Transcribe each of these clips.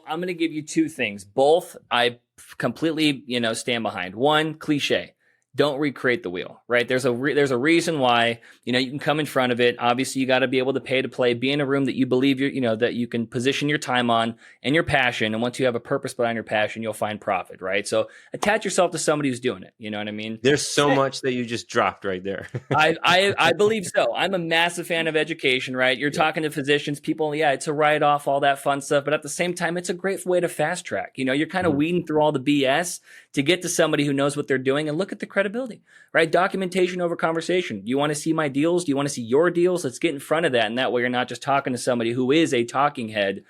I'm going to give you two things. Both I completely, stand behind. One, cliche. Don't recreate the wheel, right? There's a reason why, you can come in front of it. Obviously, you got to be able to pay to play, be in a room that you believe that you can position your time on and your passion. And once you have a purpose behind your passion, you'll find profit, right? So attach yourself to somebody who's doing it. You know what I mean? There's so much that you just dropped right there. I believe so. I'm a massive fan of education, right? You're talking to physicians, people, it's a write-off, all that fun stuff. But at the same time, it's a great way to fast track. You're kind of weeding through all the BS to get to somebody who knows what they're doing and look at the credibility, right? Documentation over conversation. You want to see my deals? Do you want to see your deals? Let's get in front of that. And that way you're not just talking to somebody who is a talking head.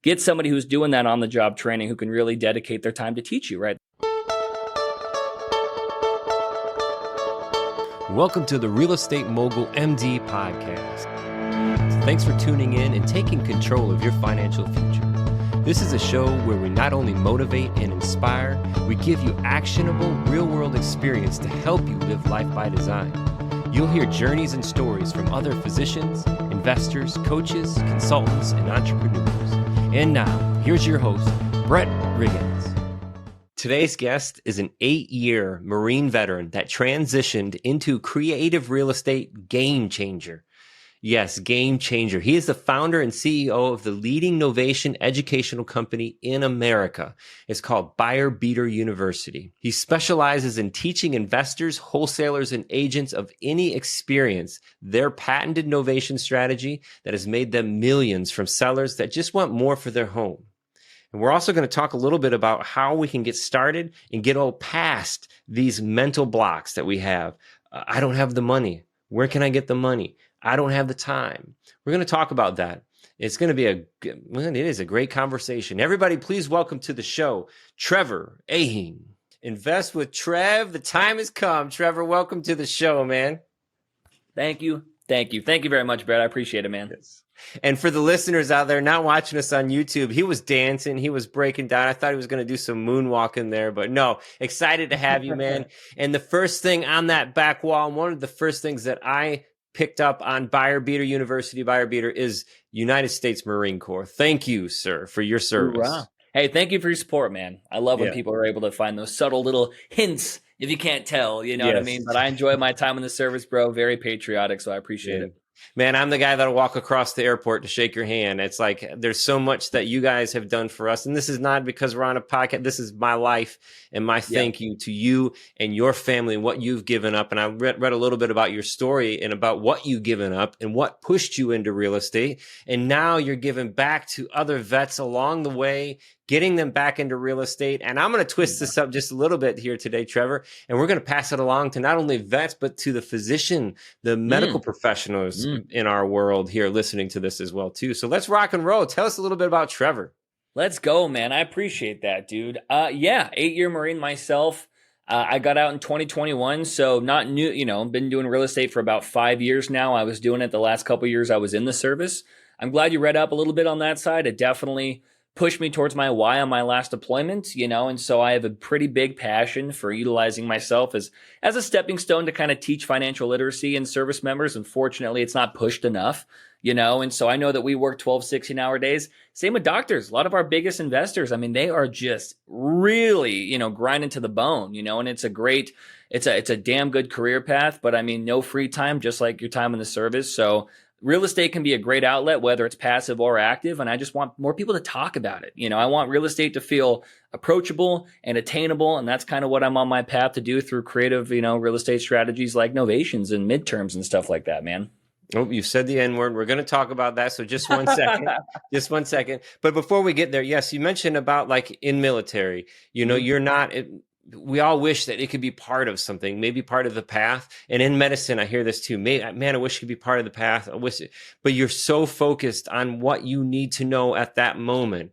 Get somebody who's doing that on the job training who can really dedicate their time to teach you, right? Welcome to the Real Estate Mogul MD podcast. Thanks for tuning in and taking control of your financial future. This is a show where we not only motivate and inspire, we give you actionable real-world experience to help you live life by design. You'll hear journeys and stories from other physicians, investors, coaches, consultants, and entrepreneurs. And now, here's your host, Brett Riggins. Today's guest is an 8-year Marine veteran that transitioned into creative real estate game changer. Yes, game changer. He is the founder and CEO of the leading Novation educational company in America. It's called Buyer Beater University. He specializes in teaching investors, wholesalers, and agents of any experience their patented Novation strategy that has made them millions from sellers that just want more for their home. And we're also going to talk a little bit about how we can get started and get all past these mental blocks that we have. I don't have the money. Where can I get the money? I don't have the time. We're going to talk about that. It's going to be it is a great conversation. Everybody, please welcome to the show, Trever Ahing. Invest with Trev. The time has come. Trever, welcome to the show, man. Thank you. Thank you very much, Brett. I appreciate it, man. Yes. And for the listeners out there not watching us on YouTube, he was dancing, he was breaking down. I thought he was going to do some moonwalking there, but no, excited to have you, man. And the first thing on that back wall, one of the first things that I picked up on Buyer Beater University, Buyer Beater, is United States Marine Corps. Thank you, sir, for your service. Hoorah. Hey, thank you for your support, man. I love when people are able to find those subtle little hints, if you can't tell, you know what I mean? But I enjoy my time in the service, bro. Very patriotic, so I appreciate it. Man, I'm the guy that'll walk across the airport to shake your hand. It's like there's so much that you guys have done for us. And this is not because we're on a podcast. This is my life and my thank you to you and your family and what you've given up. And I read a little bit about your story and about what you've given up and what pushed you into real estate. And now you're giving back to other vets along the way, getting them back into real estate. And I'm going to twist this up just a little bit here today, Trever. And we're going to pass it along to not only vets, but to the physician, the medical professionals in our world here listening to this as well, too. So let's rock and roll. Tell us a little bit about Trever. Let's go, man. I appreciate that, dude. 8-year Marine myself. I got out in 2021, so not new, been doing real estate for about 5 years now. I was doing it the last couple of years I was in the service. I'm glad you read up a little bit on that side. It definitely pushed me towards my why on my last deployment, and so I have a pretty big passion for utilizing myself as a stepping stone to kind of teach financial literacy in service members. Unfortunately, it's not pushed enough, and so I know that we work 12, 16-hour days. Same with doctors. A lot of our biggest investors, they are just really, grinding to the bone, and it's a damn good career path, but no free time, just like your time in the service. So real estate can be a great outlet, whether it's passive or active. And I just want more people to talk about it. I want real estate to feel approachable and attainable. And that's kind of what I'm on my path to do through creative, real estate strategies like novations and midterms and stuff like that, man. Oh, you said the N word. We're going to talk about that. So just one second, just one second. But before we get there, yes, you mentioned about like in military, you're not, we all wish that it could be part of something, maybe part of the path. And in medicine, I hear this too. Man, I wish it could be part of the path. I wish it, but you're so focused on what you need to know at that moment.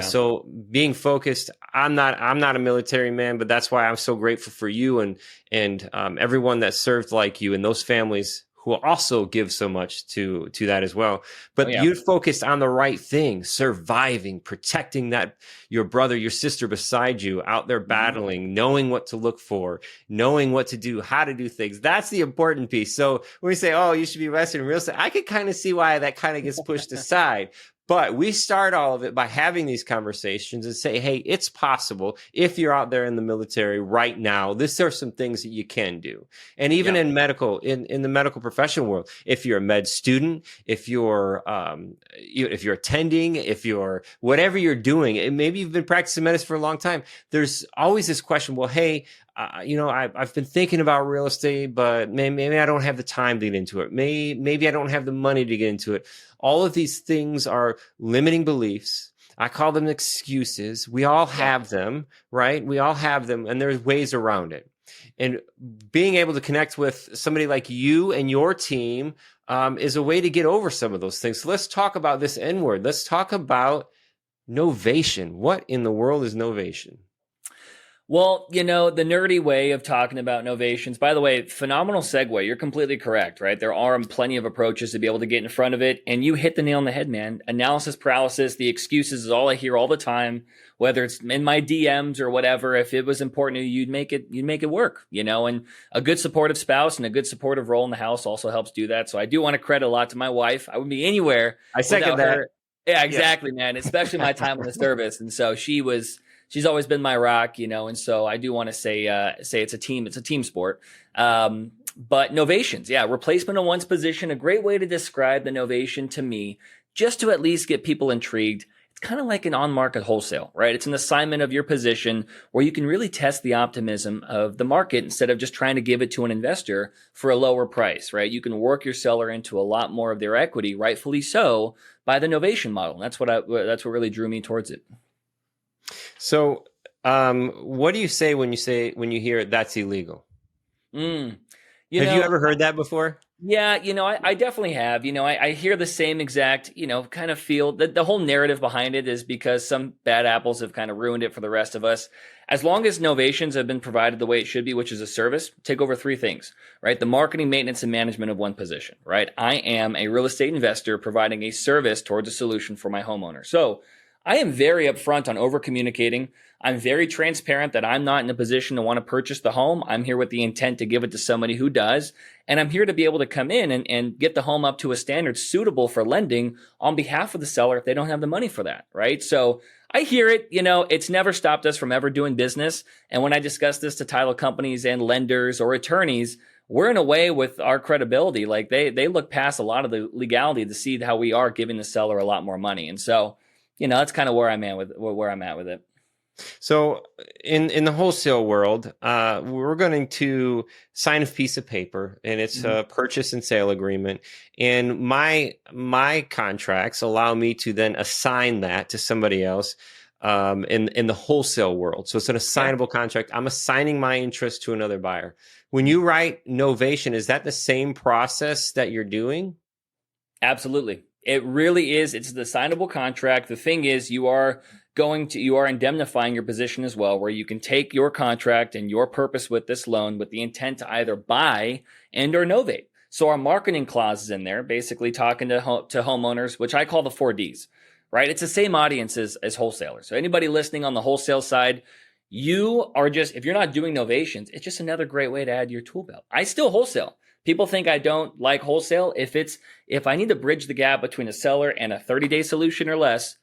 So being focused, I'm not a military man, but that's why I'm so grateful for you and everyone that served like you and those families who will also give so much to that as well. But you focused on the right thing, surviving, protecting that your brother, your sister beside you out there battling, knowing what to look for, knowing what to do, how to do things. That's the important piece. So when we say, oh, you should be invested in real estate, I could kind of see why that kind of gets pushed aside. But we start all of it by having these conversations and say, hey, it's possible if you're out there in the military right now. These are some things that you can do. And even in medical, in the medical professional world, if you're a med student, if you're attending, if you're whatever you're doing, and maybe you've been practicing medicine for a long time, there's always this question, well, hey, I've been thinking about real estate, but maybe I don't have the time to get into it. Maybe I don't have the money to get into it. All of these things are limiting beliefs. I call them excuses. We all have them, right? We all have them, and there's ways around it. And being able to connect with somebody like you and your team is a way to get over some of those things. So let's talk about this N word. Let's talk about novation. What in the world is novation? Well, the nerdy way of talking about novations, by the way, phenomenal segue. You're completely correct, right? There are plenty of approaches to be able to get in front of it. And you hit the nail on the head, man. Analysis paralysis, the excuses is all I hear all the time, whether it's in my DMs or whatever. If it was important to you, you'd make it work, and a good supportive spouse and a good supportive role in the house also helps do that. So I do want to credit a lot to my wife. I wouldn't be anywhere. I second that. Her. Yeah, exactly, man. Especially my time in the service. And so she's always been my rock, and so I do want to say it's a team sport. But novations, replacement of one's position, a great way to describe the novation to me, just to at least get people intrigued. It's kind of like an on-market wholesale, right? It's an assignment of your position where you can really test the optimism of the market instead of just trying to give it to an investor for a lower price, right? You can work your seller into a lot more of their equity, rightfully so, by the novation model. And that's what really drew me towards it. So, what do you say when you hear that's illegal? Have you ever heard that before? Yeah, I definitely have. I hear the same exact, kind of feel that the whole narrative behind it is because some bad apples have kind of ruined it for the rest of us. As long as novations have been provided the way it should be, which is a service, take over three things, right? The marketing, maintenance, and management of one position, right? I am a real estate investor providing a service towards a solution for my homeowner. So I am very upfront on over communicating. I'm very transparent that I'm not in a position to want to purchase the home. I'm here with the intent to give it to somebody who does. And I'm here to be able to come in and get the home up to a standard suitable for lending on behalf of the seller if they don't have the money for that, right? So I hear it, it's never stopped us from ever doing business. And when I discuss this to title companies and lenders or attorneys, we're in a way with our credibility. Like they look past a lot of the legality to see how we are giving the seller a lot more money. And so, that's kind of where I'm at with it. So in the wholesale world, we're going to sign a piece of paper, and it's a purchase and sale agreement. And my contracts allow me to then assign that to somebody else in the wholesale world. So it's an assignable contract. I'm assigning my interest to another buyer. When you write novation, is that the same process that you're doing? Absolutely. It really is. It's the assignable contract. The thing is, you are indemnifying your position as well, where you can take your contract and your purpose with this loan with the intent to either buy and or novate. So our marketing clause is in there, basically talking to homeowners, which I call the 4Ds, right? It's the same audience as wholesalers. So anybody listening on the wholesale side, you are just, if you're not doing novations, it's just another great way to add to your tool belt. I still wholesale. People think I don't like wholesale. If I need to bridge the gap between a seller and a 30-day solution or less,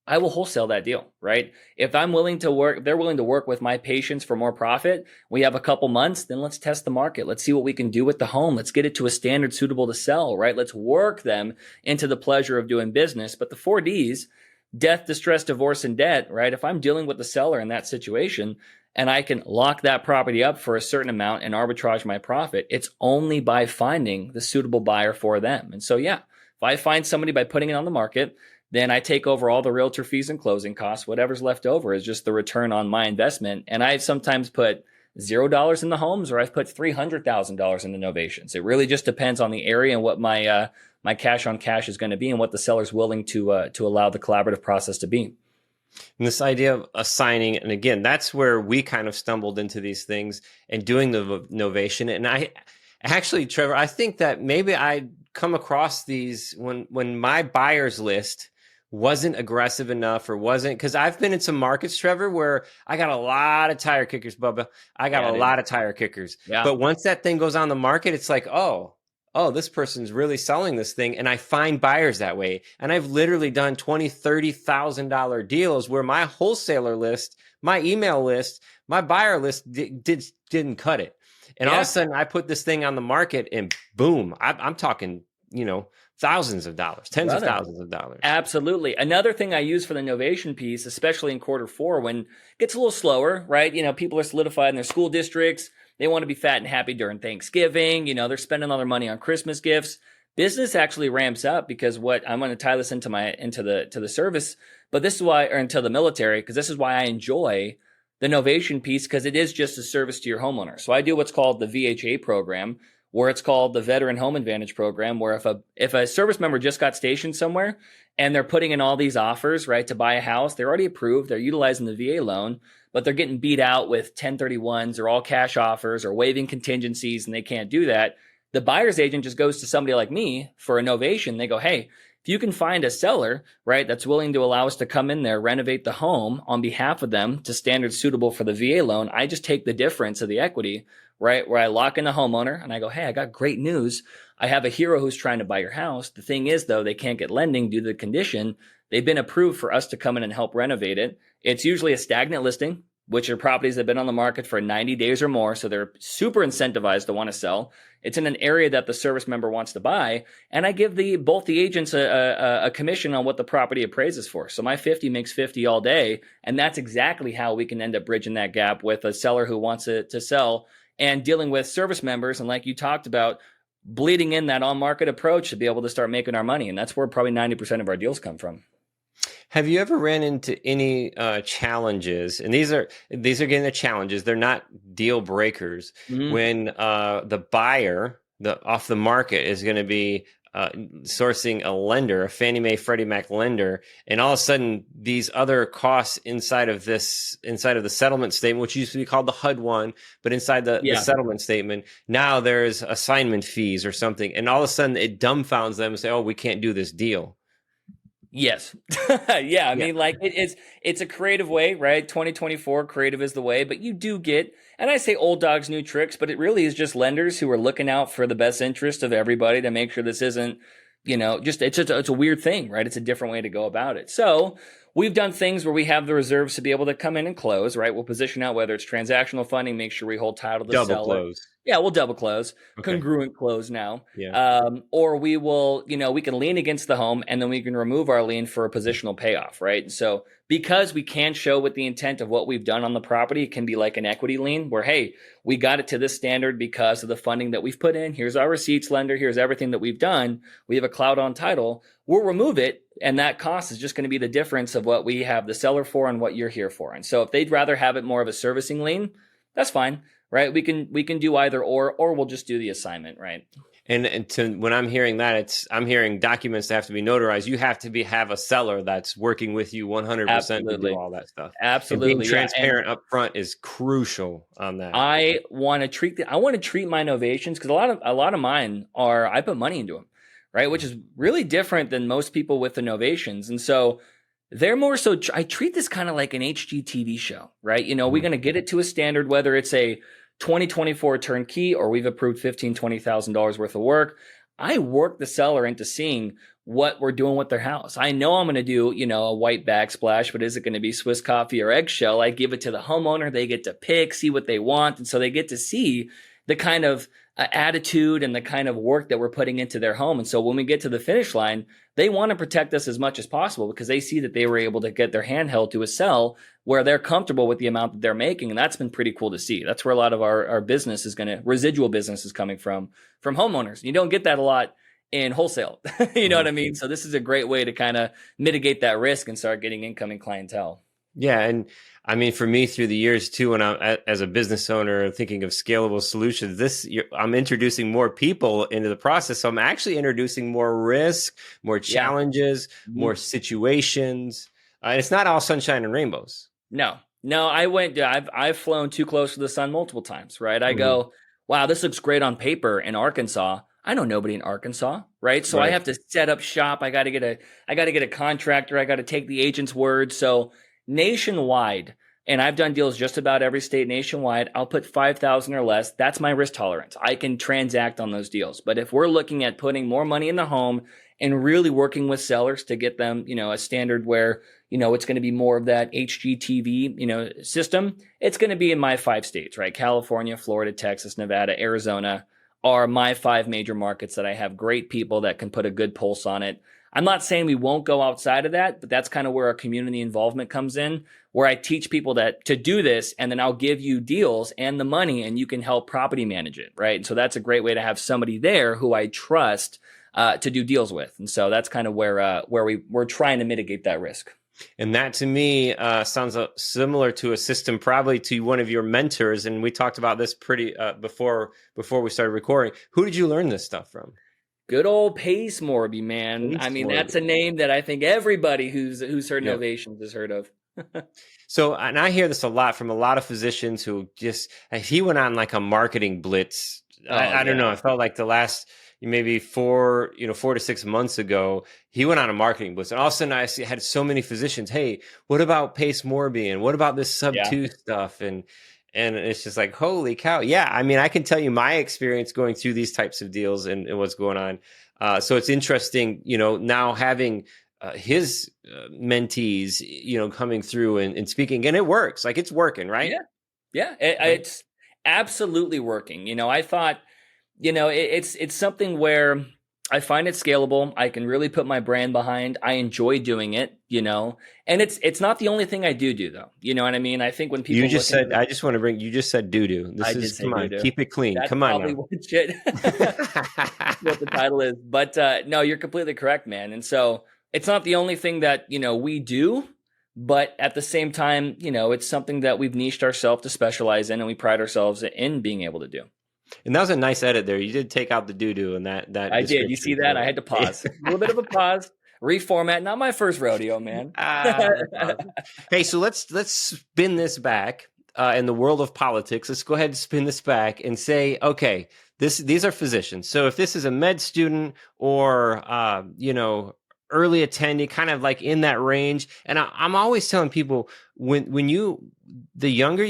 I will wholesale that deal, right? If they're willing to work with my patients for more profit, we have a couple months, then let's test the market. Let's see what we can do with the home. Let's get it to a standard suitable to sell, right? Let's work them into the pleasure of doing business. But the 4Ds, death, distress, divorce, and debt, right? If I'm dealing with the seller in that situation, and I can lock that property up for a certain amount and arbitrage my profit, it's only by finding the suitable buyer for them. And so, if I find somebody by putting it on the market, then I take over all the realtor fees and closing costs. Whatever's left over is just the return on my investment. And I've sometimes put $0 in the homes, or I've put $300,000 in the novations. It really just depends on the area and what my cash on cash is going to be and what the seller's willing to allow the collaborative process to be. And this idea of assigning, and again, that's where we kind of stumbled into these things and doing the novation. And I actually, Trevor, I think that maybe I come across these when my buyers list wasn't aggressive enough or wasn't, because I've been in some markets, Trevor, where I got a lot of tire kickers, Bubba. I got a lot of tire kickers. Yeah. But once that thing goes on the market, it's like, oh, oh, this person's really selling this thing. And I find buyers that way. And I've literally done $20,000, $30,000 deals where my wholesaler list, my email list, my buyer list didn't cut it. And all of a sudden I put this thing on the market and boom, I'm talking, thousands of dollars, tens of thousands of dollars. Absolutely. Another thing I use for the Novation piece, especially in Q4 when it gets a little slower, right? People are solidified in their school districts. They want to be fat and happy during Thanksgiving. They're spending all their money on Christmas gifts. Business actually ramps up because I'm going to tie this into the service, but this is why, or into the military, because this is why I enjoy the Novation piece, because it is just a service to your homeowner. So I do what's called the VHA program, where it's called the Veteran Home Advantage program, where if a service member just got stationed somewhere and they're putting in all these offers, right, to buy a house, they're already approved, they're utilizing the VA loan, but they're getting beat out with 1031s or all cash offers or waiving contingencies, and they can't do that. The buyer's agent just goes to somebody like me for a Novation. They go, hey, if you can find a seller, right, that's willing to allow us to come in there, renovate the home on behalf of them to standards suitable for the VA loan, I just take the difference of the equity, right, where I lock in the homeowner and I go, hey, I got great news. I have a hero who's trying to buy your house. The thing is, though, they can't get lending due to the condition. They've been approved for us to come in and help renovate it. It's usually a stagnant listing, which are properties that have been on the market for 90 days or more. So they're super incentivized to want to sell. It's in an area that the service member wants to buy. And I give both the agents a commission on what the property appraises for. So my 50 makes 50 all day. And that's exactly how we can end up bridging that gap with a seller who wants it to sell and dealing with service members. And like you talked about, bleeding in that on-market approach to be able to start making our money. And that's where probably 90% of our deals come from. Have you ever ran into any challenges? And these are getting the challenges. They're not deal breakers. When the buyer, off the market, is going to be sourcing a lender, a Fannie Mae, Freddie Mac lender, and all of a sudden these other costs inside of the settlement statement, which used to be called the HUD one, but inside the settlement statement, now there's assignment fees or something, and all of a sudden it dumbfounds them and say, "Oh, we can't do this deal." Yes. Yeah. I mean, like it's a creative way, right? 2024 creative is the way, but you do get, and I say old dogs, new tricks, but it really is just lenders who are looking out for the best interest of everybody to make sure this isn't, it's a weird thing, right? It's a different way to go about it. So we've done things where we have the reserves to be able to come in and close, right? We'll position out whether it's transactional funding, make sure we hold title to the seller. Double close. Yeah, we'll double close, congruent close now. Yeah. Or we will, we can lean against the home and then we can remove our lien for a positional payoff, right? So because we can show with the intent of what we've done on the property, it can be like an equity lien where, hey, we got it to this standard because of the funding that we've put in. Here's our receipts, lender. Here's everything that we've done. We have a cloud on title. We'll remove it. And that cost is just going to be the difference of what we have the seller for and what you're here for. And so if they'd rather have it more of a servicing lien, that's fine. Right. We can do either or we'll just do the assignment. Right. And when I'm hearing that, I'm hearing documents that have to be notarized. You have to have a seller that's working with you 100% to do all that stuff. Absolutely. And being transparent up front is crucial on that. I want to treat my Novations, because a lot of mine are, I put money into them, right? Which is really different than most people with the Novations. And so they're more so, I treat this kind of like an HGTV show, right? We're going to get it to a standard, whether it's a 2024 turnkey or we've approved $15,000, $20,000 worth of work. I work the seller into seeing what we're doing with their house. I know I'm going to do, a white backsplash, but is it going to be Swiss coffee or eggshell? I give it to the homeowner. They get to pick, see what they want. And so they get to see the kind of attitude and the kind of work that we're putting into their home. And so when we get to the finish line, they want to protect us as much as possible because they see that they were able to get their hand held to a sell where they're comfortable with the amount that they're making. And that's been pretty cool to see. That's where a lot of our business is residual business is coming from homeowners. You don't get that a lot in wholesale. You know what I mean? So this is a great way to kind of mitigate that risk and start getting incoming clientele. Yeah. And I mean, for me through the years too, when I'm as a business owner thinking of scalable solutions, I'm introducing more people into the process. So I'm actually introducing more risk, more challenges, more situations. And it's not all sunshine and rainbows. No, I've flown too close to the sun multiple times, right? I go, wow, this looks great on paper in Arkansas. I know nobody in Arkansas, right? So I have to set up shop. I got to get a contractor. I got to take the agent's word. So nationwide, and I've done deals just about every state nationwide, I'll put 5,000 or less. That's my risk tolerance. I can transact on those deals. But if we're looking at putting more money in the home and really working with sellers to get them, a standard where, it's going to be more of that HGTV, system, it's going to be in my 5 states, right? California, Florida, Texas, Nevada, Arizona are my 5 major markets that I have great people that can put a good pulse on it. I'm not saying we won't go outside of that, but that's kind of where our community involvement comes in, where I teach people that to do this, and then I'll give you deals and the money, and you can help property manage it, right? And so that's a great way to have somebody there who I trust to do deals with. And so that's kind of where we're trying to mitigate that risk. And that to me sounds similar to a system probably to one of your mentors. And we talked about this pretty before we started recording. Who did you learn this stuff from? Good old Pace Morby, man. I mean, that's a name that I think everybody who's heard Novations has heard of. So, and I hear this a lot from a lot of physicians who he went on like a marketing blitz. I don't know. I felt like the last maybe 4 to 6 months ago, he went on a marketing blitz. And all of a sudden I had so many physicians, hey, what about Pace Morby? And what about this sub-2 stuff? And it's just like, holy cow. Yeah. I mean, I can tell you my experience going through these types of deals and what's going on. So it's interesting, now having his mentees, coming through and speaking, and it works. Like it's working, right? Yeah. It's absolutely working. I thought, it's something where I find it scalable. I can really put my brand behind. I enjoy doing it, and it's not the only thing I do though. You know what I mean? I think when people you just said doo-doo. Come on, keep it clean. That's come on. Probably what the title is. But no, you're completely correct, man. And so it's not the only thing that, we do, but at the same time, it's something that we've niched ourselves to specialize in, and we pride ourselves in being able to do. And that was a nice edit there. You did take out the doo-doo and that I did. You see that? I had to pause. A little bit of a pause. Reformat. Not my first rodeo, man. Hey, so let's spin this back in the world of politics. Let's go ahead and spin this back and say, okay, these are physicians. So if this is a med student or early attending, kind of like in that range, and I'm always telling people the younger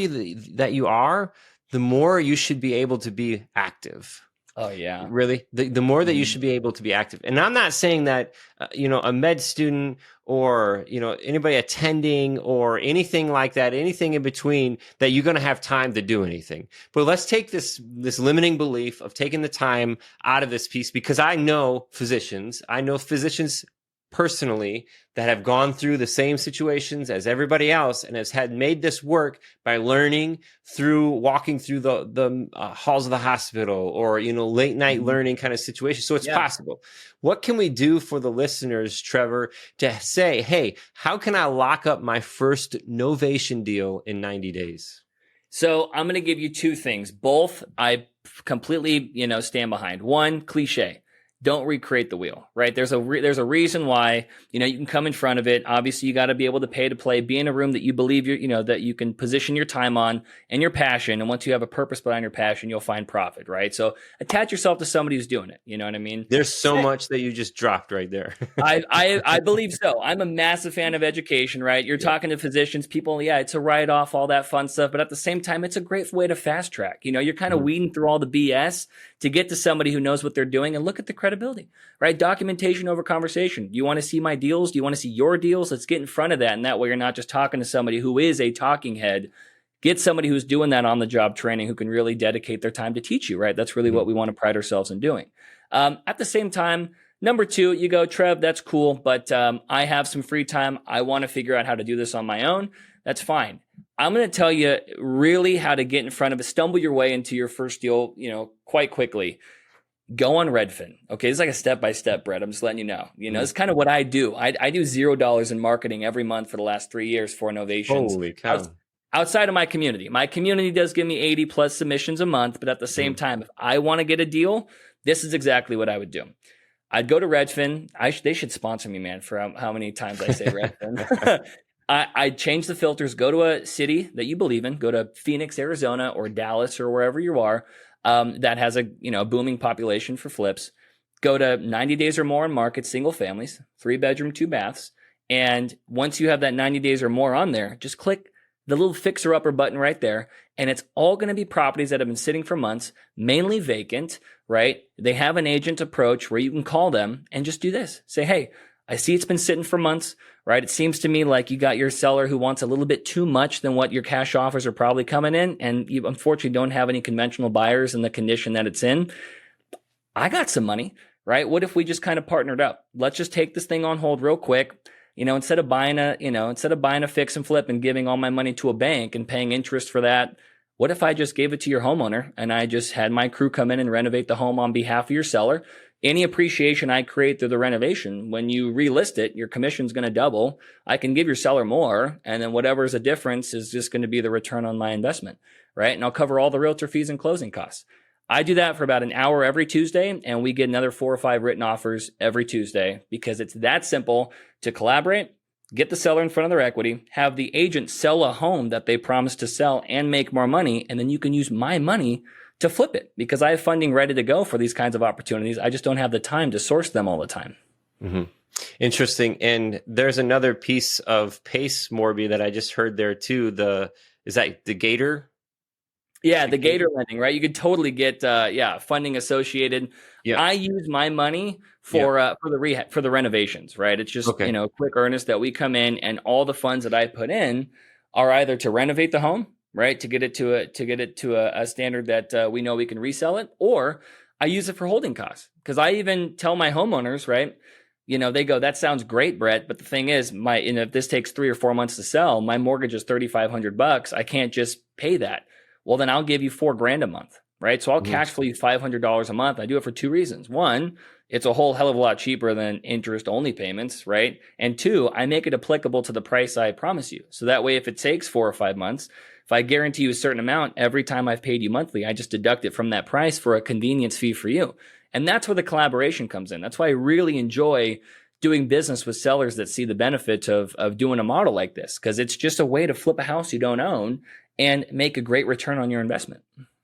that you are, the more you should be able to be active. Oh, yeah. Really? The more that you should be able to be active. And I'm not saying that, a med student or, anybody attending or anything like that, anything in between, that you're going to have time to do anything. But let's take this limiting belief of taking the time out of this piece, because I know physicians personally that have gone through the same situations as everybody else and has made this work by learning through walking through the halls of the hospital or, late night learning kind of situations. So it's possible. What can we do for the listeners, Trever, to say, hey, how can I lock up my first Novation deal in 90 days? So I'm going to give you 2 things. Both I completely, stand behind. One, cliche. Don't recreate the wheel, right? There's a reason why, you can come in front of it. Obviously, you got to be able to pay to play, be in a room that you believe that you can position your time on and your passion. And once you have a purpose behind your passion, you'll find profit, right? So attach yourself to somebody who's doing it. You know what I mean? There's so much that you just dropped right there. I believe so. I'm a massive fan of education, right? You're talking to physicians, people, it's a write-off, all that fun stuff. But at the same time, it's a great way to fast track. You're kind of weeding through all the BS to get to somebody who knows what they're doing, and look at the credibility, right? Documentation over conversation. You want to see my deals? Do you want to see your deals? Let's get in front of that. And that way you're not just talking to somebody who is a talking head. Get somebody who's doing that on the job training, who can really dedicate their time to teach you, right? That's really what we want to pride ourselves in doing. At the same time, number 2, you go, Trev, that's cool, but I have some free time. I want to figure out how to do this on my own. That's fine. I'm going to tell you really how to get in front of it, stumble your way into your first deal, quite quickly. Go on Redfin. Okay, it's like a step-by-step, Brett. I'm just letting you know. It's kind of what I do. I do $0 in marketing every month for the last 3 years for Novations. Holy cow. Outside of my community. My community does give me 80 plus submissions a month, but at the same time, if I want to get a deal, this is exactly what I would do. I'd go to Redfin. They should sponsor me, man, for how many times I say Redfin. I'd change the filters, go to a city that you believe in, go to Phoenix, Arizona, or Dallas, or wherever you are, that has a booming population for flips. Go to 90 days or more and market single families, 3 bedroom, 2 baths. And once you have that 90 days or more on there, just click the little fixer-upper button right there, and it's all going to be properties that have been sitting for months, mainly vacant, right? They have an agent approach where you can call them and just do this. Say, hey, I see it's been sitting for months, right? It seems to me like you got your seller who wants a little bit too much than what your cash offers are probably coming in, and you unfortunately don't have any conventional buyers in the condition that it's in. I got some money, right? What if we just kind of partnered up? Let's just take this thing on hold real quick. Instead of buying a fix and flip and giving all my money to a bank and paying interest for that, what if I just gave it to your homeowner and I just had my crew come in and renovate the home on behalf of your seller? Any appreciation I create through the renovation, when you relist it, your commission's going to double. I can give your seller more, and then whatever's a difference is just going to be the return on my investment, right? And I'll cover all the realtor fees and closing costs. I do that for about an hour every Tuesday, and we get another 4 or 5 written offers every Tuesday because it's that simple to collaborate, get the seller in front of their equity, have the agent sell a home that they promised to sell and make more money, and then you can use my money to flip it because I have funding ready to go for these kinds of opportunities. I just don't have the time to source them all the time. Mm-hmm. Interesting. And there's another piece of PACE, Morby, that I just heard there too. Is that the Gator? Yeah, the Gator lending, right? You could totally get funding associated. Yeah. I use my money for the renovations, right? It's just quick earnest that we come in, and all the funds that I put in are either to renovate the home, right, to get it to a standard that we know we can resell it, or I use it for holding costs. Because I even tell my homeowners, right, they go, that sounds great, Brett, but the thing is, if this takes 3 or 4 months to sell, my mortgage is $3,500. I can't just pay that. Well, then I'll give you $4,000 a month, right? So I'll cash flow you $500 a month. I do it for 2 reasons. One, it's a whole hell of a lot cheaper than interest-only payments, right? And 2, I make it applicable to the price I promise you. So that way, if it takes 4 or 5 months, if I guarantee you a certain amount every time I've paid you monthly, I just deduct it from that price for a convenience fee for you. And that's where the collaboration comes in. That's why I really enjoy doing business with sellers that see the benefit of doing a model like this, because it's just a way to flip a house you don't own and make a great return on your investment.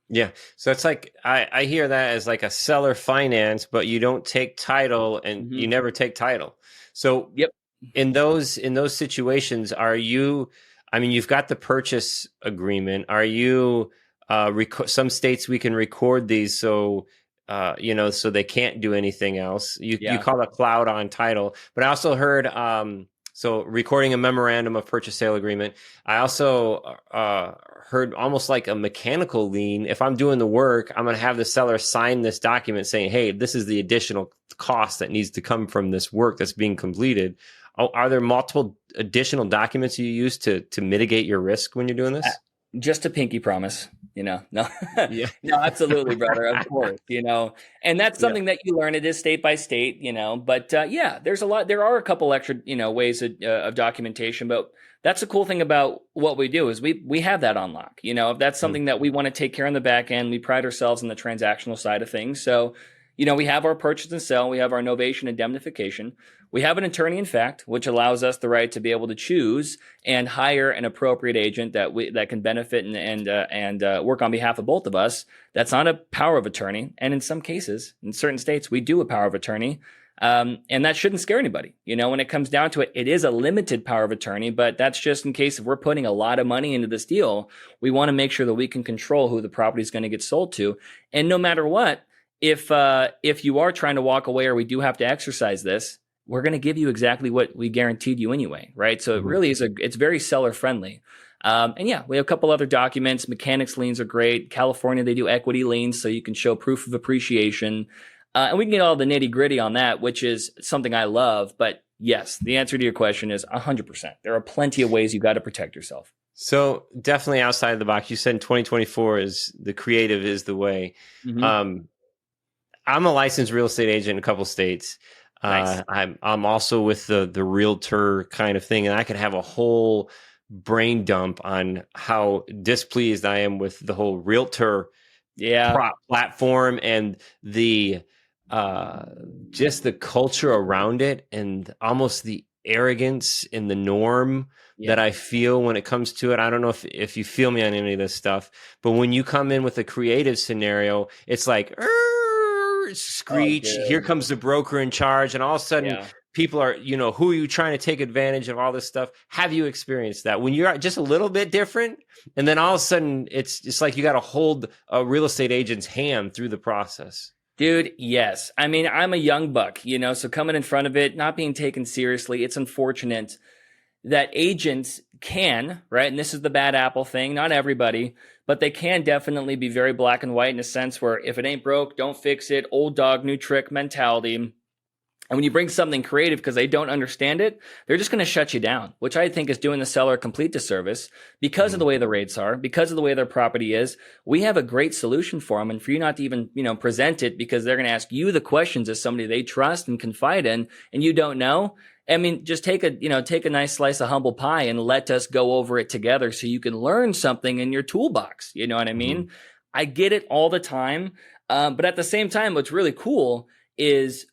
Yeah. So it's like, I hear that as like a seller finance, but you don't take title and you never take title. So in those situations, you've got the purchase agreement. Are you, some states we can record these so they can't do anything else. You call it cloud on title, but I also heard, so recording a memorandum of purchase sale agreement. I also heard almost like a mechanical lien. If I'm doing the work, I'm going to have the seller sign this document saying, hey, this is the additional cost that needs to come from this work that's being completed. Are there multiple additional documents you use to mitigate your risk when you're doing this? Just a pinky promise, no, no, absolutely, brother. Of course, and that's something that you learn. It is state by state, but there are a couple extra, ways of documentation, but that's the cool thing about what we do is we have that on lock. If that's something that we want to take care on the back end, we pride ourselves on the transactional side of things. So, we have our purchase and sell, we have our novation indemnification. We have an attorney in fact, which allows us the right to be able to choose and hire an appropriate agent that can benefit and work on behalf of both of us. That's not a power of attorney, and in some cases, in certain states, we do a power of attorney, and that shouldn't scare anybody. When it comes down to it, it is a limited power of attorney, but that's just in case if we're putting a lot of money into this deal, we want to make sure that we can control who the property is going to get sold to, and no matter what, if you are trying to walk away or we do have to exercise this, we're going to give you exactly what we guaranteed you anyway, right? So it really is it's very seller friendly. And we have a couple other documents. Mechanics liens are great. California, they do equity liens, so you can show proof of appreciation. And we can get all the nitty gritty on that, which is something I love. But yes, the answer to your question is 100%. There are plenty of ways you got to protect yourself. So definitely outside of the box. You said in 2024 is the creative is the way. I'm a licensed real estate agent in a couple states. Nice. I'm also with the realtor kind of thing, and I could have a whole brain dump on how displeased I am with the whole realtor platform and the just the culture around it, and almost the arrogance in the norm that I feel when it comes to it. I don't know if you feel me on any of this stuff, but when you come in with a creative scenario, it's like screech, here comes the broker in charge, and all of a sudden people are, who are you trying to take advantage of, all this stuff. Have you experienced that when you're just a little bit different, and then all of a sudden it's like you got to hold a real estate agent's hand through the process? Dude, yes. I mean, I'm a young buck, so coming in front of it, not being taken seriously, it's unfortunate that agents can, right? And this is the bad apple thing, not everybody, but they can definitely be very black and white in a sense where if it ain't broke, don't fix it, old dog, new trick mentality. And when you bring something creative because they don't understand it, they're just going to shut you down, which I think is doing the seller a complete disservice because of the way the rates are, because of the way their property is. We have a great solution for them. And for you not to even, present it because they're going to ask you the questions as somebody they trust and confide in, and you don't know. I mean, just take a nice slice of humble pie and let us go over it together so you can learn something in your toolbox. You know what I mean? I get it all the time. But at the same time, what's really cool is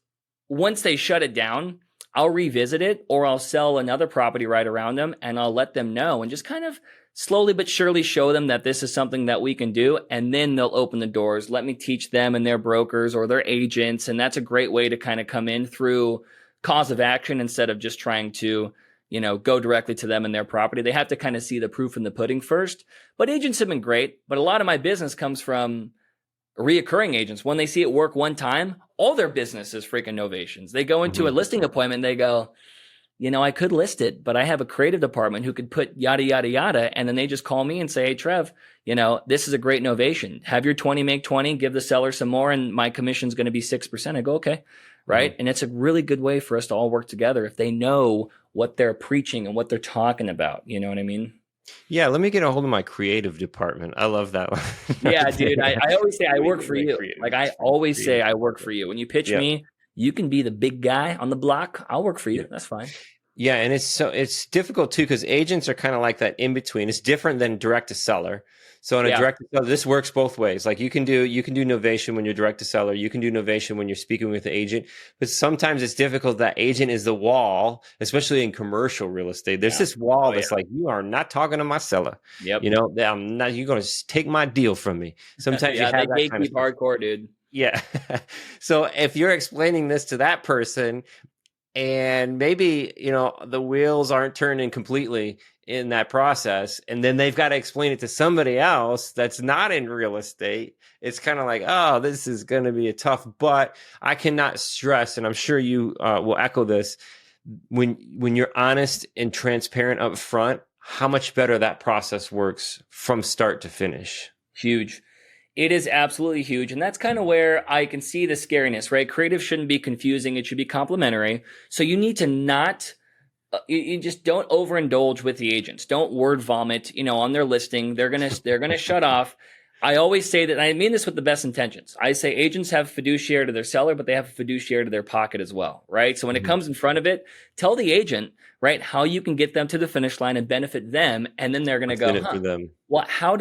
once they shut it down, I'll revisit it or I'll sell another property right around them and I'll let them know and just kind of slowly but surely show them that this is something that we can do. And then they'll open the doors. Let me teach them and their brokers or their agents. And that's a great way to kind of come in through cause of action instead of just trying to, go directly to them and their property. They have to kind of see the proof in the pudding first. But agents have been great. But a lot of my business comes from reoccurring agents. When they see it work one time, all their business is freaking novations. They go into a listing appointment. They go, I could list it, but I have a creative department who could put yada, yada, yada. And then they just call me and say, hey, Trev, this is a great novation. Have your 20 make 20, give the seller some more. And my commission's going to be 6%. I go, okay. Right. And it's a really good way for us to all work together if they know what they're preaching and what they're talking about. You know what I mean? Yeah. Let me get a hold of my creative department. I love that one. Yeah, dude. I always say I work for you. Like I always say I work for you. When you pitch me, you can be the big guy on the block. I'll work for you. That's fine. Yeah. And it's difficult too, because agents are kind of like that in between. It's different than direct to seller. So in a direct to seller, this works both ways. Like you can do novation when you're direct to seller. You can do novation when you're speaking with the agent. But sometimes it's difficult. That agent is the wall, especially in commercial real estate. There's this wall that's like, you are not talking to my seller. Yep. I'm not. You're going to take my deal from me. Sometimes you have that kind of hardcore, dude. Yeah. So if you're explaining this to that person, and maybe the wheels aren't turning completely in that process, and then they've got to explain it to somebody else that's not in real estate, it's kind of like, oh, this is going to be a tough. But I cannot stress, and I'm sure you will echo this, when you're honest and transparent up front, how much better that process works from start to finish. Huge. It is absolutely huge. And that's kind of where I can see the scariness, right? Creative shouldn't be confusing. It should be complementary. So you need to not you just don't overindulge with the agents. Don't word vomit, on their listing. They're going to shut off. I always say that, and I mean this with the best intentions. I say agents have fiduciary to their seller, but they have a fiduciary to their pocket as well, right? So when it comes in front of it, tell the agent, right, how you can get them to the finish line and benefit them. And then they're going to go, for them. Well, how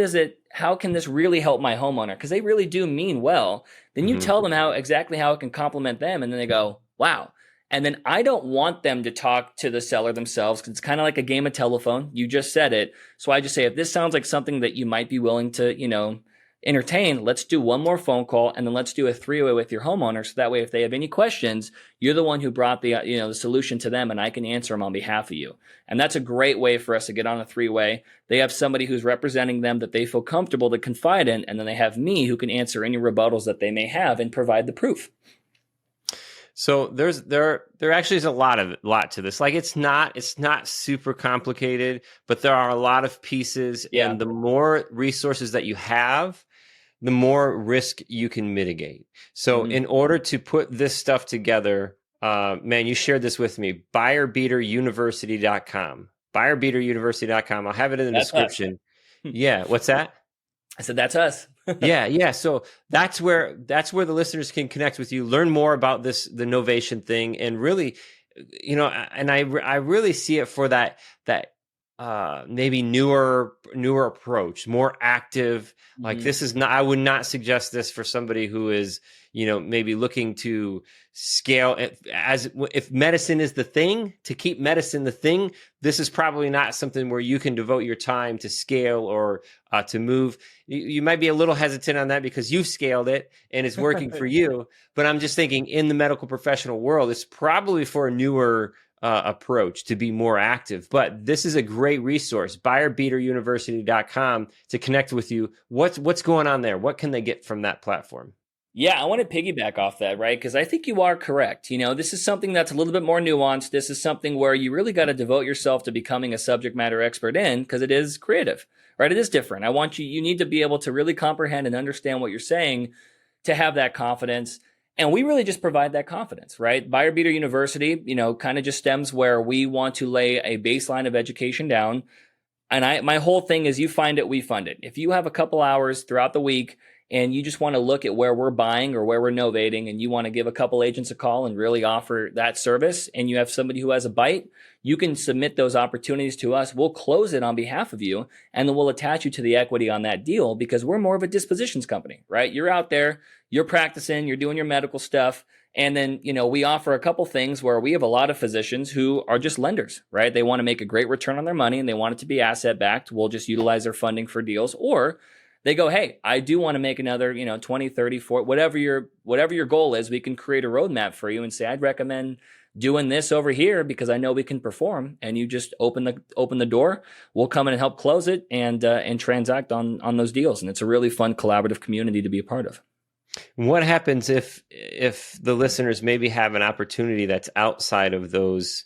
can this really help my homeowner? Because they really do mean well. Then you tell them exactly how it can complement them. And then they go, wow. And then I don't want them to talk to the seller themselves because it's kind of like a game of telephone. You just said it. So I just say, if this sounds like something that you might be willing to, entertain, let's do one more phone call and then let's do a three-way with your homeowner. So that way, if they have any questions, you're the one who brought the solution to them and I can answer them on behalf of you. And that's a great way for us to get on a three-way. They have somebody who's representing them that they feel comfortable to confide in. And then they have me who can answer any rebuttals that they may have and provide the proof. So there actually is a lot to this. Like it's not super complicated, but there are a lot of pieces, and the more resources that you have, the more risk you can mitigate. So in order to put this stuff together, man, you shared this with me, buyerbeateruniversity.com. Buyerbeateruniversity.com. I'll have it in the description. Yeah, what's that? I said that's us. Yeah. So that's where the listeners can connect with you, learn more about the novation thing, and really, and I really see it for that maybe newer approach, more active. Like Mhm. this is not, I would not suggest this for somebody who is, maybe looking to scale as if medicine is the thing, to keep medicine the thing. This is probably not something where you can devote your time to scale or to move. You might be a little hesitant on that because you've scaled it and it's working for you. But I'm just thinking in the medical professional world, it's probably for a newer approach to be more active. But this is a great resource, buyerbeateruniversity.com, to connect with you. What's going on there? What can they get from that platform? Yeah, I want to piggyback off that, right? Because I think you are correct. This is something that's a little bit more nuanced. This is something where you really got to devote yourself to becoming a subject matter expert in, because it is creative, right? It is different. You need to be able to really comprehend and understand what you're saying to have that confidence. And we really just provide that confidence, right? Buyer Beater University, kind of just stems where we want to lay a baseline of education down. And my whole thing is you find it, we fund it. If you have a couple hours throughout the week and you just want to look at where we're buying or where we're novating and you want to give a couple agents a call and really offer that service and you have somebody who has a bite, you can submit those opportunities to us. We'll close it on behalf of you and then we'll attach you to the equity on that deal because we're more of a dispositions company, right? You're out there, you're practicing, you're doing your medical stuff. And then, we offer a couple things where we have a lot of physicians who are just lenders, right? They want to make a great return on their money and they want it to be asset backed. We'll just utilize their funding for deals. Or they go, hey, I do want to make another, 20, 30, 40, whatever your goal is, we can create a roadmap for you and say, I'd recommend doing this over here because I know we can perform. And you just open the door. We'll come in and help close it and transact on those deals. And it's a really fun collaborative community to be a part of. What happens if the listeners maybe have an opportunity that's outside of those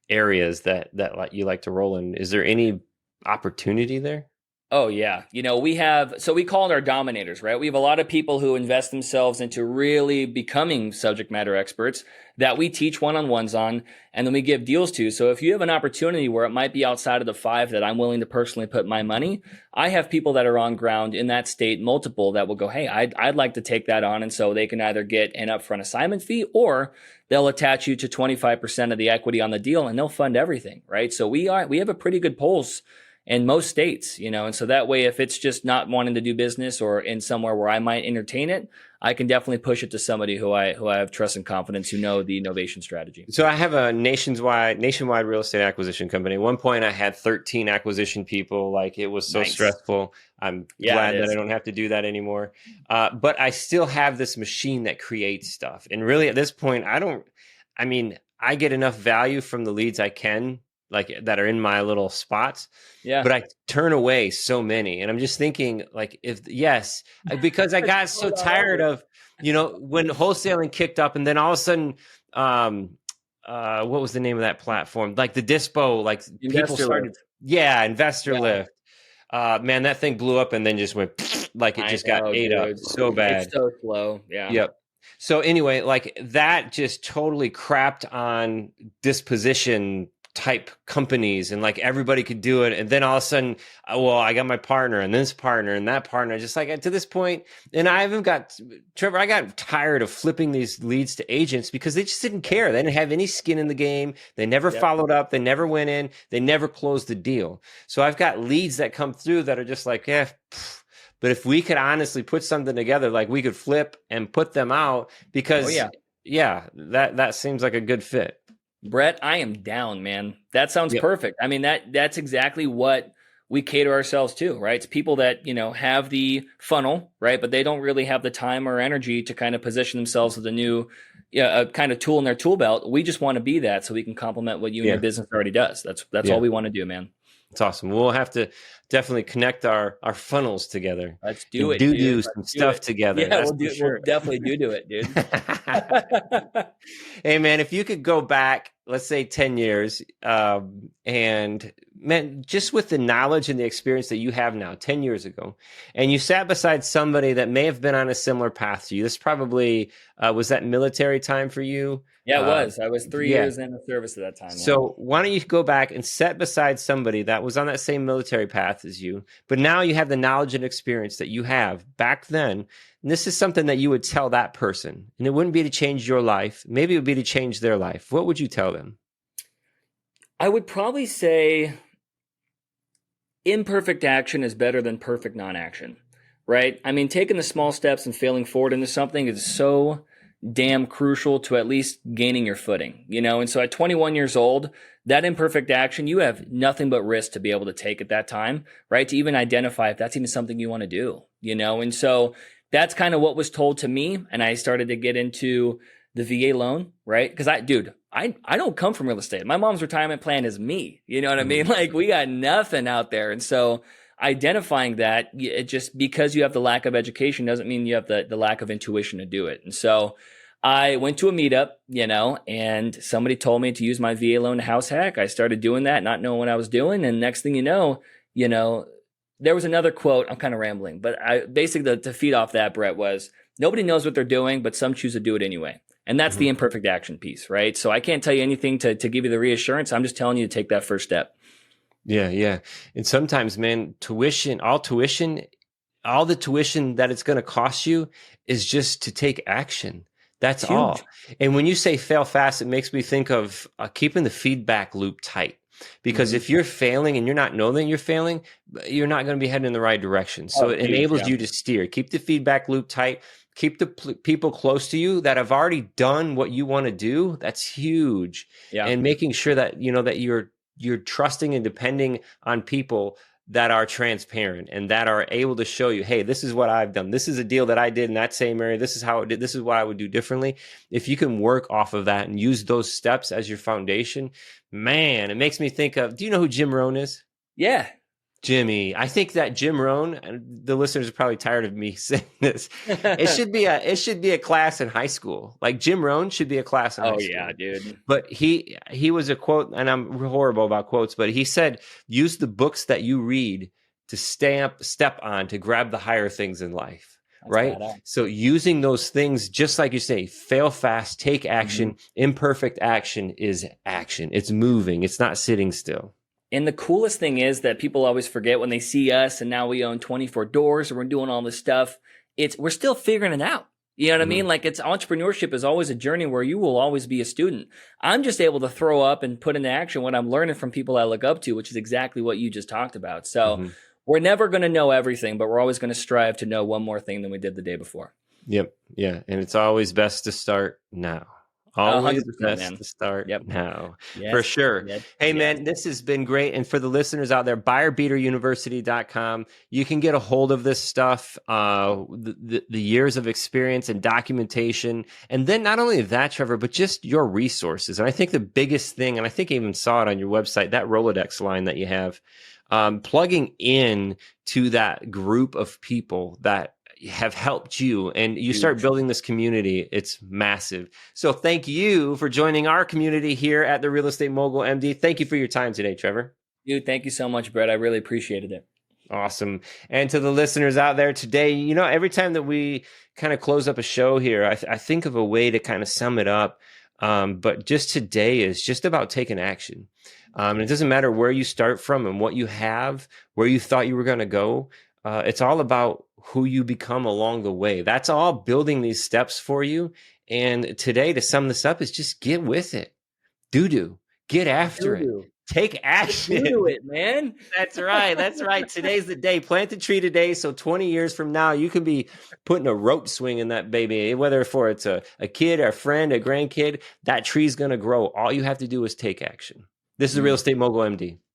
areas that you like to roll in? Is there any opportunity there? Oh yeah. We call it our dominators, right? We have a lot of people who invest themselves into really becoming subject matter experts that we teach one-on-ones on, and then we give deals to. So if you have an opportunity where it might be outside of the 5 that I'm willing to personally put my money, I have people that are on ground in that state, multiple, that will go, hey, I'd like to take that on. And so they can either get an upfront assignment fee or they'll attach you to 25% of the equity on the deal and they'll fund everything, right? So we have a pretty good pulse in most states, and so that way, if it's just not wanting to do business or in somewhere where I might entertain it, I can definitely push it to somebody who I have trust and confidence, who know the Novation strategy. So I have a nationwide real estate acquisition company. At one point I had 13 acquisition people. Like it was so stressful. I'm glad that I don't have to do that anymore. But I still have this machine that creates stuff. And really at this point, I get enough value from the leads I can, like that are in my little spots. Yeah. But I turn away so many. And I'm just thinking like, because I got so tired of, when wholesaling kicked up and then all of a sudden, what was the name of that platform? Like the Dispo, like people started. Yeah. Investor Lift. Man, that thing blew up and then just went like it just got ate up so bad. It's so slow. Yeah. Yep. So anyway, like that just totally crapped on disposition type companies and like everybody could do it. And then all of a sudden, I got my partner and this partner and that partner, just like to this point. And Trevor, I got tired of flipping these leads to agents because they just didn't care. They didn't have any skin in the game. They never followed up. They never went in. They never closed the deal. So I've got leads that come through that are just like, but if we could honestly put something together, like we could flip and put them out because that seems like a good fit. Brett, I am down, man. That sounds perfect. I mean, that's exactly what we cater ourselves to, right? It's people that, have the funnel, right? But they don't really have the time or energy to kind of position themselves with a new kind of tool in their tool belt. We just want to be that so we can complement what you and your business already does. That's all we want to do, man. It's awesome. We'll have to definitely connect our funnels together. Let's do it. Do some stuff together. Yeah, we'll definitely do it, dude. Hey, man, if you could go back, let's say 10 years, and man, just with the knowledge and the experience that you have now, 10 years ago, and you sat beside somebody that may have been on a similar path to you. This probably, was that military time for you? Yeah, it was. I was 3 years in the service at that time. So why don't you go back and sit beside somebody that was on that same military path as you, but now you have the knowledge and experience that you have back then. And this is something that you would tell that person. And it wouldn't be to change your life. Maybe it would be to change their life. What would you tell them? I would probably say imperfect action is better than perfect non-action, right? I mean, taking the small steps and failing forward into something is so damn crucial to at least gaining your footing, you know? And so at 21 years old, that imperfect action, you have nothing but risk to be able to take at that time, right? To even identify if that's even something you want to do, you know? And so that's kind of what was told to me. And I started to get into the VA loan, right? Because I don't come from real estate. My mom's retirement plan is me. You know what I mean? Like, we got nothing out there. And so identifying that, it just, because you have the lack of education doesn't mean you have the lack of intuition to do it. And so I went to a meetup, you know, and somebody told me to use my VA loan to house hack. I started doing that, not knowing what I was doing. And next thing you know, there was another quote. I'm kind of rambling, but I basically, to feed off that, Brett, was nobody knows what they're doing, but some choose to do it anyway. And that's the imperfect action piece, right? So I can't tell you anything to give you the reassurance. I'm just telling you to take that first step. Yeah, yeah. And sometimes, man, all the tuition that it's going to cost you is just to take action. That's Huge. all. And when you say fail fast, it makes me think of keeping the feedback loop tight. Because if you're failing and you're not knowing you're failing, you're not going to be heading in the right direction. So it enables you to steer. Keep the feedback loop tight. Keep the people close to you that have already done what you want to do. That's huge. Yeah. And making sure that, that you're trusting and depending on people that are transparent and that are able to show you, hey, this is what I've done. This is a deal that I did in that same area. This is how it did. This is what I would do differently. If you can work off of that and use those steps as your foundation, man, it makes me think of, do you know who Jim Rohn is? Yeah. Jimmy. I think that Jim Rohn, and the listeners are probably tired of me saying this. It should be a class in high school. Like, Jim Rohn should be a class in high school. Oh yeah, dude. But he was a quote, and I'm horrible about quotes, but he said, use the books that you read to step on to grab the higher things in life. That's right. Badass. So using those things, just like you say, fail fast, take action. Imperfect action is action. It's moving. It's not sitting still. And the coolest thing is that people always forget when they see us and now we own 24 doors and we're doing all this stuff. We're still figuring it out. You know what I mean? Like, entrepreneurship is always a journey where you will always be a student. I'm just able to throw up and put into action what I'm learning from people I look up to, which is exactly what you just talked about. So we're never going to know everything, but we're always going to strive to know one more thing than we did the day before. Yep. Yeah. And it's always best to start now. Always best to start now. Yes. For sure. Yes. Hey, man, this has been great. And for the listeners out there, buyerbeateruniversity.com, you can get a hold of this stuff, the years of experience and documentation. And then not only that, Trevor, but just your resources. And I think the biggest thing, and I think I even saw it on your website, that Rolodex line that you have, plugging in to that group of people that have helped you, and you start building this community. It's massive. So thank you for joining our community here at the Real Estate Mogul MD. Thank you for your time today, Trevor. Dude, thank you so much, Brett. I really appreciated it. Awesome. And to the listeners out there today, every time that we kind of close up a show here, I think of a way to kind of sum it up. But just today is just about taking action. And it doesn't matter where you start from and what you have, where you thought you were going to go. It's all about who you become along the way. That's all building these steps for you. And today, to sum this up, is just get with it. Get after it. Take action. Do it, man. That's right. That's right. Today's the day. Plant the tree today. So 20 years from now, you can be putting a rope swing in that baby, whether it's a kid, a friend, a grandkid, that tree's going to grow. All you have to do is take action. This is the Real Estate Mogul MD.